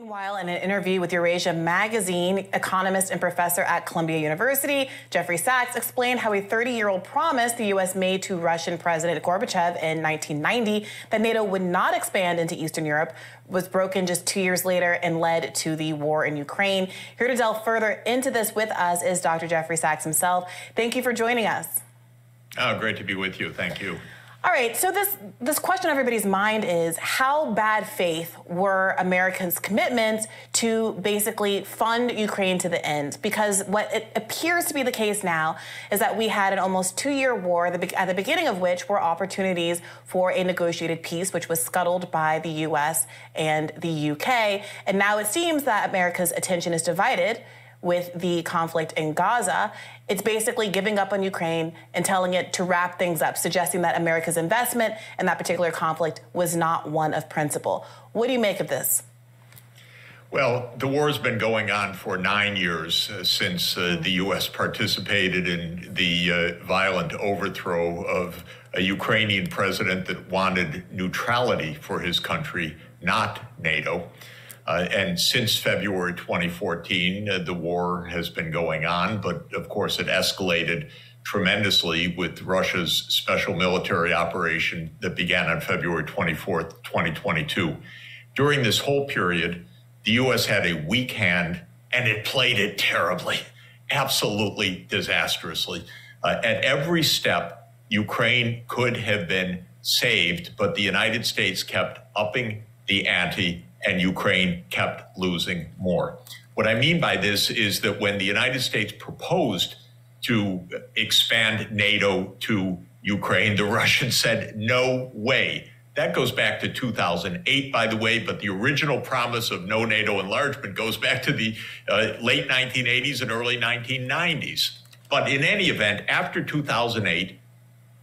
Meanwhile, in an interview with Eurasia magazine, economist and professor at Columbia University, Jeffrey Sachs explained how a 30-year-old promise the U.S. made to Russian President Gorbachev in 1990 that NATO would not expand into Eastern Europe was broken just 2 years later and led to the war in Ukraine. Here to delve further into this with us is Dr. Jeffrey Sachs himself. Thank you for joining us. Oh, great to be with you. Thank you. All right, so this question on everybody's mind is, how bad faith were Americans' commitments to basically fund Ukraine to the end? Because what it appears to be the case now is that we had an almost 2-year war, at the beginning of which were opportunities for a negotiated peace, which was scuttled by the U.S. and the UK. And now it seems that America's attention is divided with the conflict in Gaza. It's basically giving up on Ukraine and telling it to wrap things up, suggesting that America's investment in that particular conflict was not one of principle. What do you make of this? Well, the war has been going on for 9 years since the U.S. participated in the violent overthrow of a Ukrainian president that wanted neutrality for his country, not NATO. And since February 2014, the war has been going on, but of course it escalated tremendously with Russia's special military operation that began on February 24th, 2022. During this whole period, the U.S. had a weak hand, and it played it terribly, absolutely disastrously. At every step, Ukraine could have been saved, but the United States kept upping the ante, and Ukraine kept losing more. What I mean by this is that when the United States proposed to expand NATO to Ukraine, the Russians said, no way. That goes back to 2008, by the way, but the original promise of no NATO enlargement goes back to the late 1980s and early 1990s. But in any event, after 2008,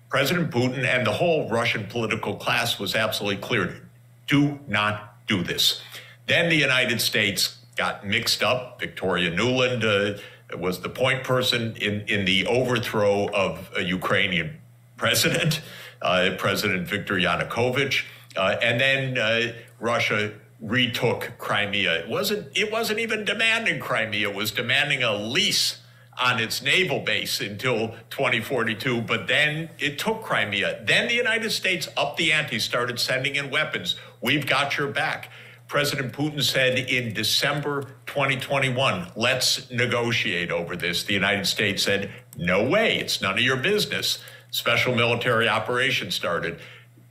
President Putin and the whole Russian political class was absolutely clear. Do not do this. Then the United States got mixed up. Victoria Nuland was the point person in the overthrow of a Ukrainian president, President Viktor Yanukovych, and then Russia retook Crimea. It wasn't even demanding Crimea. It was demanding a lease on its naval base until 2042, but then it took Crimea. Then the United States upped the ante, started sending in weapons. We've got your back. President Putin said in December 2021, let's negotiate over this. The United States said, no way, it's none of your business. Special military operation started.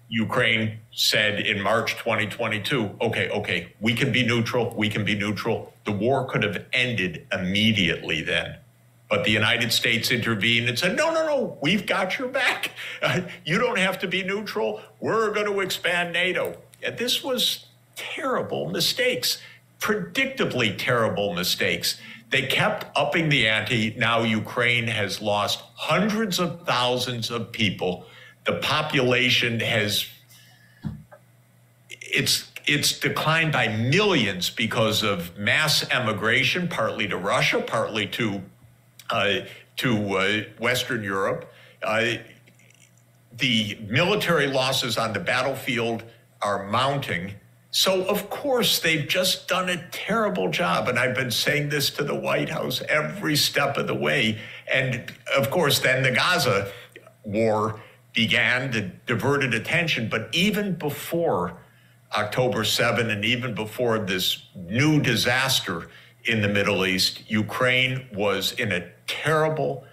Ukraine said in March 2022, okay, we can be neutral, we can be neutral. The war could have ended immediately then. But the United States intervened and said, no, we've got your back. You don't have to be neutral. We're going to expand NATO. And this was terrible mistakes, predictably terrible mistakes. They kept upping the ante. Now Ukraine has lost hundreds of thousands of people. The population it's declined by millions because of mass emigration, partly to Russia, partly to Western Europe. The military losses on the battlefield are mounting. So, of course, they've just done a terrible job. And I've been saying this to the White House every step of the way. And, of course, then the Gaza war began, that diverted attention. But even before October 7 and even before this new disaster in the Middle East, Ukraine was in a terrible,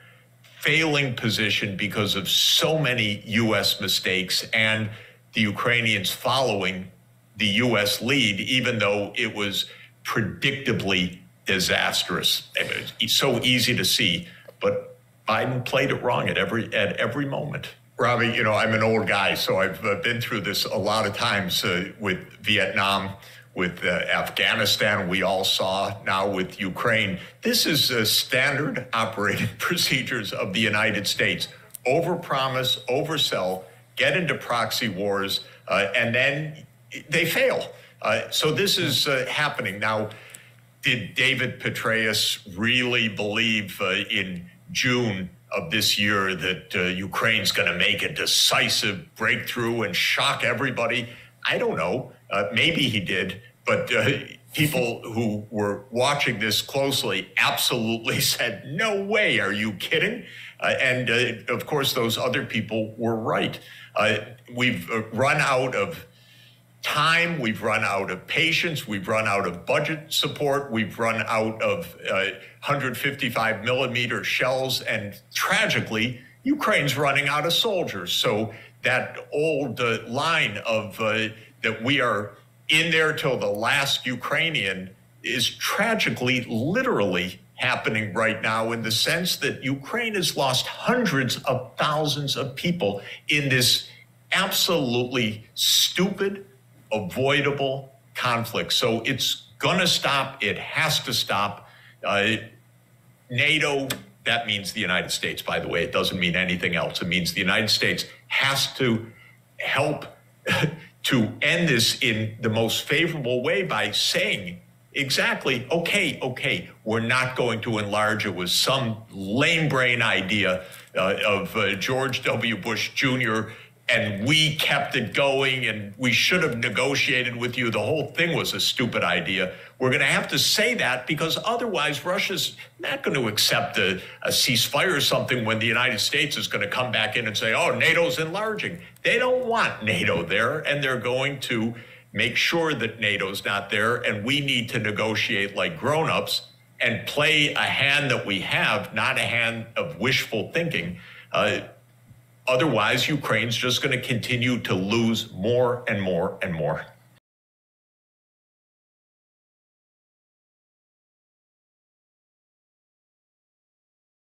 failing position because of so many U.S. mistakes and the Ukrainians following the U.S. lead, even though it was predictably disastrous. It's so easy to see, but Biden played it wrong at every moment. Robbie, you know, I'm an old guy, so I've been through this a lot of times with Vietnam, with Afghanistan, we all saw, now with Ukraine. This is standard operating procedures of the United States. Overpromise, oversell, get into proxy wars, and then they fail. So this is happening. Now, did David Petraeus really believe in June of this year that Ukraine's going to make a decisive breakthrough and shock everybody? I don't know. Maybe he did, but people who were watching this closely absolutely said, no way, are you kidding? Of course, those other people were right. We've run out of time, we've run out of patience, we've run out of budget support, we've run out of 155 millimeter shells, and tragically, Ukraine's running out of soldiers. So that old line of that we are in there till the last Ukrainian is tragically, literally happening right now, in the sense that Ukraine has lost hundreds of thousands of people in this absolutely stupid, avoidable conflict. So it's gonna stop. It has to stop. NATO, that means the United States, by the way. It doesn't mean anything else. It means the United States has to help to end this in the most favorable way by saying exactly, okay, we're not going to enlarge. It was some lame brain idea of George W. Bush Jr., and we kept it going, and we should have negotiated with you. The whole thing was a stupid idea. We're going to have to say that, because otherwise Russia's not going to accept a ceasefire or something when the United States is going to come back in and say, oh, NATO's enlarging. They don't want NATO there, and they're going to make sure that NATO's not there, and we need to negotiate like grown-ups and play a hand that we have, not a hand of wishful thinking. Otherwise, Ukraine's just going to continue to lose more and more and more.